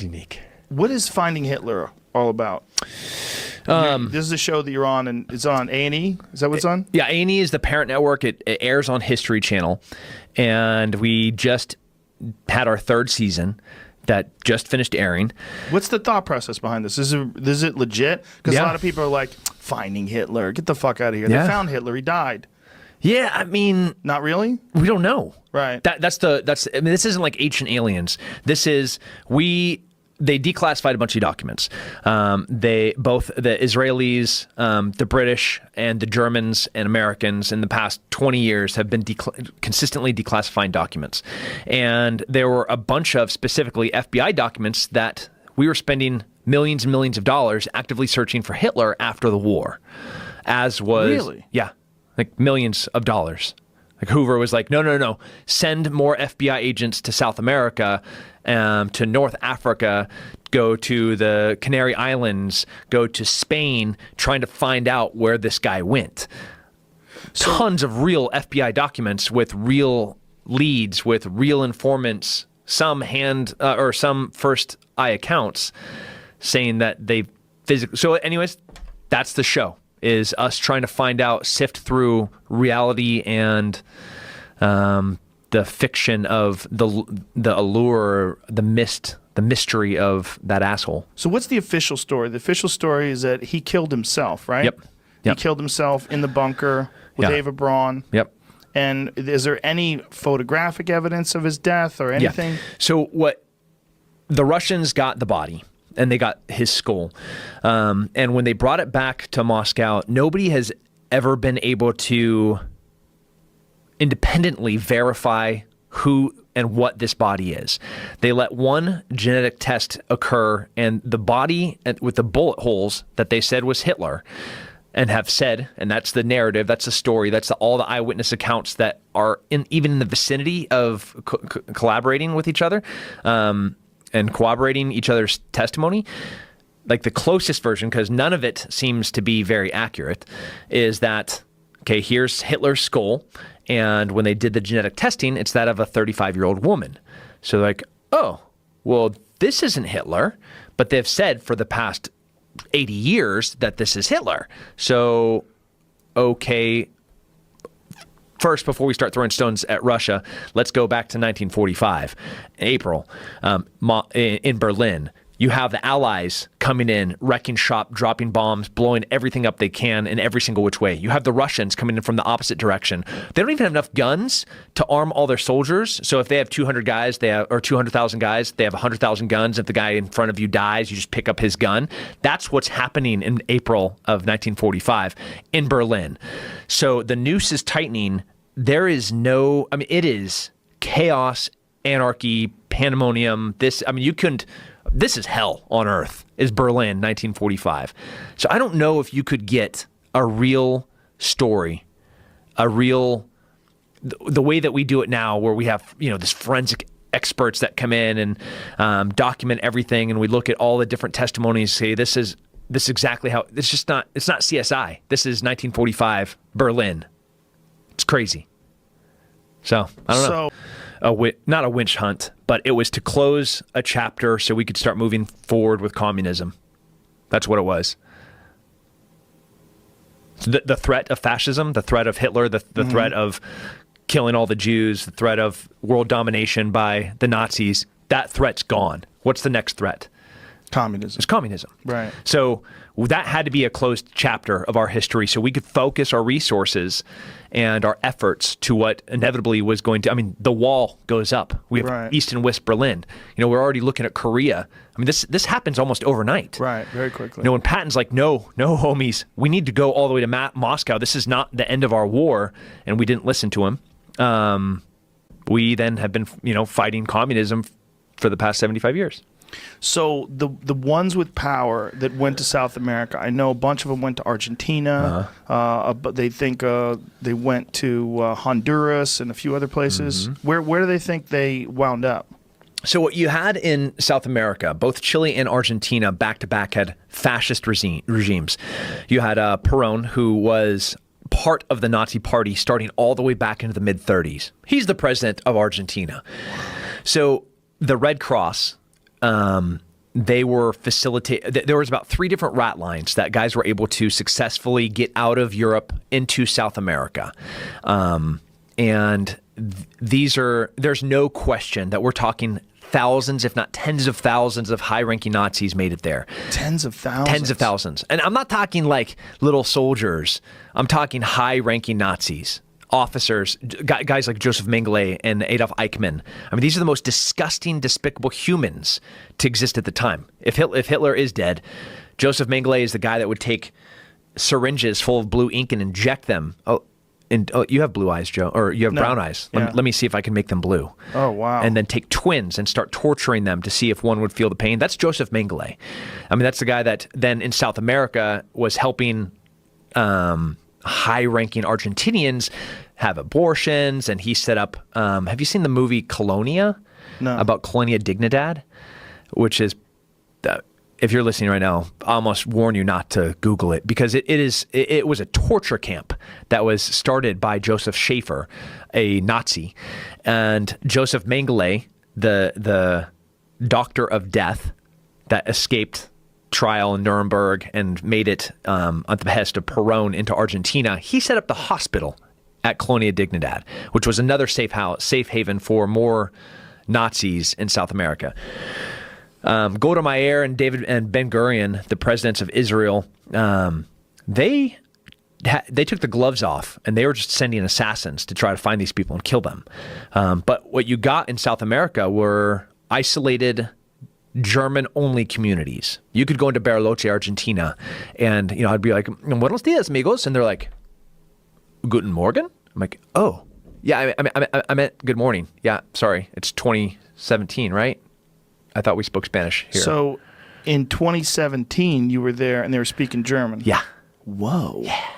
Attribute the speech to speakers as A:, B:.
A: unique.
B: What is Finding Hitler all about? This is a show that you're on, and it's on A&E. Is that what it's on?
A: Yeah, A&E is the parent network. It airs on History Channel, and we just had our third season that just finished airing.
B: What's the thought process behind this? Is it legit? Because a lot of people are like, Finding Hitler, get the fuck out of here.
A: Yeah.
B: They found Hitler, he died.
A: Yeah, I mean,
B: Not really?
A: we don't know.
B: Right.
A: That's I mean, this isn't like Ancient Aliens. This is they declassified a bunch of documents. Both the Israelis, the British, and the Germans and Americans in the past 20 years have been consistently declassifying documents. And there were a bunch of specifically FBI documents that we were spending millions and millions of dollars actively searching for Hitler after the war. As was...
B: Really?
A: Yeah. Like millions of dollars. Like Hoover was like, no, send more FBI agents to South America, to North Africa, go to the Canary Islands, go to Spain, trying to find out where this guy went. Tons of real FBI documents with real leads, with real informants, some first eye accounts saying that they physically... So anyways, that's the show. Is us trying to find out, sift through reality and the fiction of the allure, the mystery of that asshole.
B: So what's the official story? The official story is that he killed himself, right?
A: Yep.
B: He killed himself in the bunker with
A: Yeah.
B: Ava Braun.
A: Yep.
B: And is there any photographic evidence of his death or anything?
A: Yeah. So what the Russians got the body. And they got his skull. And when they brought it back to Moscow, nobody has ever been able to independently verify who and what this body is. They let one genetic test occur, and the body with the bullet holes that they said was Hitler, and have said, and that's the narrative, that's the story, that's all the eyewitness accounts that are even in the vicinity of collaborating with each other, and corroborating each other's testimony. Like the closest version, because none of it seems to be very accurate, is that, okay, here's Hitler's skull, and when they did the genetic testing, it's that of a 35-year-old woman. So they're like, oh, well, this isn't Hitler, but they've said for the past 80 years that this is Hitler. So, okay, first, before we start throwing stones at Russia, let's go back to 1945, April, in Berlin. You have the Allies coming in, wrecking shop, dropping bombs, blowing everything up they can in every single which way. You have the Russians coming in from the opposite direction. They don't even have enough guns to arm all their soldiers. So if they have 200 guys, or 200,000 guys, they have 100,000 guns. If the guy in front of you dies, you just pick up his gun. That's what's happening in April of 1945 in Berlin. So the noose is tightening. There is it is chaos, anarchy, pandemonium. This is hell on earth, is Berlin, 1945. So I don't know if you could get a real story, the way that we do it now, where we have, this forensic experts that come in and document everything, and we look at all the different testimonies, say this is exactly how, it's not CSI. This is 1945 Berlin. It's crazy. So I don't know. Not a winch hunt, but it was to close a chapter so we could start moving forward with communism. That's what it was. So the threat of fascism, the threat of Hitler, the threat of killing all the Jews, the threat of world domination by the Nazis, that threat's gone. What's the next threat?
B: Communism.
A: It's communism.
B: Right.
A: So that had to be a closed chapter of our history so we could focus our resources and our efforts to what inevitably was going to, the wall goes up. We have East and West Berlin. We're already looking at Korea. This happens almost overnight.
B: Right, very quickly.
A: When Patton's like, no, homies, we need to go all the way to Moscow. This is not the end of our war. And we didn't listen to him. We then have been, fighting communism for the past 75 years.
B: So the ones with power that went to South America, I know a bunch of them went to Argentina, but they think they went to Honduras and a few other places. Mm-hmm. Where do they think they wound up?
A: So what you had in South America, both Chile and Argentina back-to-back had fascist regimes. You had Perón, who was part of the Nazi Party starting all the way back into the mid-30s. He's the president of Argentina. So the Red Cross they were there was about 3 different rat lines that guys were able to successfully get out of Europe into South America. There's no question that we're talking thousands, if not tens of thousands of high-ranking Nazis made it there.
B: Tens of thousands.
A: Tens of thousands. And I'm not talking like little soldiers. I'm talking high-ranking Nazis. Officers, guys like Joseph Mengele and Adolf Eichmann. I mean, these are the most disgusting, despicable humans to exist at the time. If Hitler is dead, Joseph Mengele is the guy that would take syringes full of blue ink and inject them. Oh, you have blue eyes, Joe, or you have brown eyes.
B: Yeah.
A: Let me see if I can make them blue.
B: Oh, wow.
A: And then take twins and start torturing them to see if one would feel the pain. That's Joseph Mengele. I mean, that's the guy that then in South America was helping high-ranking Argentinians have abortions, and he set up. Have you seen the movie Colonia?
B: No.
A: About Colonia Dignidad, which is, if you're listening right now, I almost warn you not to Google it because it was a torture camp that was started by Joseph Schaefer, a Nazi, and Joseph Mengele, the doctor of death that escaped trial in Nuremberg and made it at the behest of Perón into Argentina. He set up the hospital at Colonia Dignidad, which was another safe haven for more Nazis in South America. Golda Meir and Ben Gurion, the presidents of Israel, they took the gloves off and they were just sending assassins to try to find these people and kill them. But what you got in South America were isolated German-only communities. You could go into Bariloche, Argentina, and I'd be like, "Buenos dias, amigos," and they're like, "Guten Morgen." I'm like, "Oh, yeah, I meant good morning. Yeah, sorry, it's 2017, right? I thought we spoke Spanish here."
B: So, in 2017, you were there, and they were speaking German.
A: Yeah.
B: Whoa.
A: Yeah.